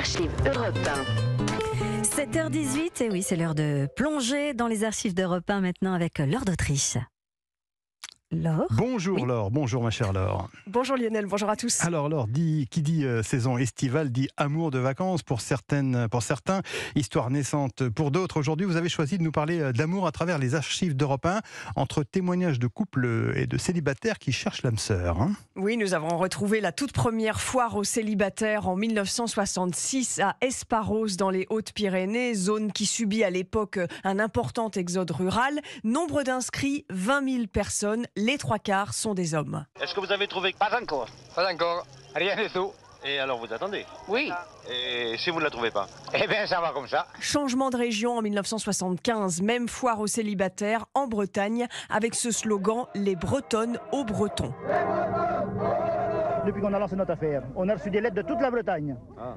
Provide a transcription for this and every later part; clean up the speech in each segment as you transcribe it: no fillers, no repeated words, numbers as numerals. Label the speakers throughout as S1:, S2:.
S1: archives Europe 1.
S2: 7h18, et oui, c'est l'heure de plonger dans les archives d'Europe 1 maintenant avec Laure d'Autriche. Laure ?
S3: Bonjour
S2: Oui.
S3: Laure, bonjour ma chère Laure.
S4: Bonjour Lionel, bonjour à tous.
S3: Alors Laure, qui dit saison estivale dit amour de vacances pour certains, histoire naissante pour d'autres. Aujourd'hui, vous avez choisi de nous parler d'amour à travers les archives d'Europe 1, entre témoignages de couples et de célibataires qui cherchent l'âme sœur.
S4: Oui, nous avons retrouvé la toute première foire aux célibataires en 1966 à Esparros dans les Hautes-Pyrénées, zone qui subit à l'époque un important exode rural. Nombre d'inscrits, 20 000 personnes, les 3/4 sont des hommes.
S5: Est-ce que vous avez trouvé?
S6: Pas encore. Pas encore. Rien du tout.
S5: Et alors vous attendez?
S6: Oui.
S5: Et si vous ne la trouvez pas?
S6: Eh bien, ça va comme ça.
S4: Changement de région en 1975, même foire aux célibataires en Bretagne avec ce slogan « Les Bretonnes aux Bretons ».
S7: Depuis qu'on a lancé notre affaire, on a reçu des lettres de toute la Bretagne.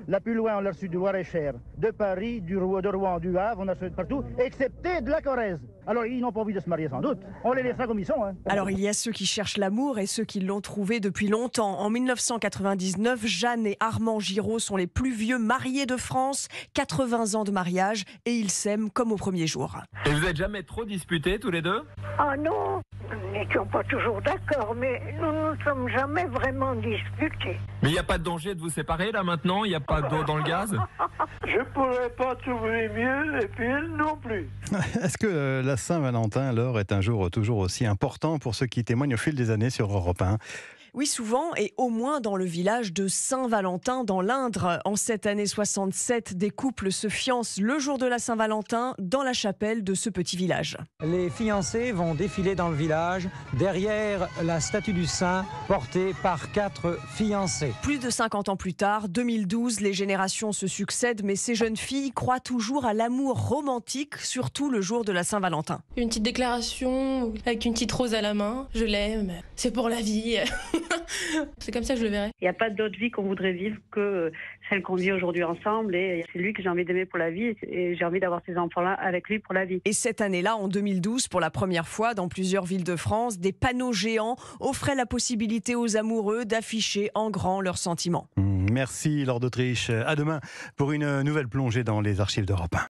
S7: La plus loin, on l'a reçu du Loir-et-Cher, de Paris, de Rouen, du Havre, on a reçu de partout, excepté de la Corrèze. Alors, ils n'ont pas envie de se marier sans doute. On les laissera comme ils sont.
S4: Alors, il y a ceux qui cherchent l'amour et ceux qui l'ont trouvé depuis longtemps. En 1999, Jeanne et Armand Giraud sont les plus vieux mariés de France, 80 ans de mariage, et ils s'aiment comme au premier jour.
S8: Et vous n'êtes jamais trop disputés tous les deux?
S9: Ah non, nous n'étions pas toujours d'accord, mais nous ne nous sommes jamais vraiment disputés.
S8: Mais il n'y a pas de danger de vous séparer là maintenant? Il n'y a pas d'eau dans le gaz?
S10: Je pourrais pas trouver mieux, et puis elle non plus.
S3: Est-ce que la Saint-Valentin, Laure, est un jour toujours aussi important pour ceux qui témoignent au fil des années sur Europe 1?
S4: Oui, souvent, et au moins dans le village de Saint-Valentin, dans l'Indre. En cette année 67, des couples se fiancent le jour de la Saint-Valentin dans la chapelle de ce petit village.
S11: Les fiancés vont défiler dans le village, derrière la statue du saint, portée par 4 fiancés.
S4: Plus de 50 ans plus tard, 2012, les générations se succèdent, mais ces jeunes filles croient toujours à l'amour romantique, surtout le jour de la Saint-Valentin.
S12: Une petite déclaration avec une petite rose à la main. Je l'aime, c'est pour la vie. C'est comme ça que je le verrai.
S13: Il n'y a pas d'autre vie qu'on voudrait vivre que celle qu'on vit aujourd'hui ensemble, et c'est lui que j'ai envie d'aimer pour la vie, et j'ai envie d'avoir ces enfants-là avec lui pour la vie.
S4: Et cette année-là, en 2012, pour la première fois dans plusieurs villes de France, des panneaux géants offraient la possibilité aux amoureux d'afficher en grand leurs sentiments.
S3: Merci Laure d'Autriche. À demain pour une nouvelle plongée dans les archives d'Europe 1.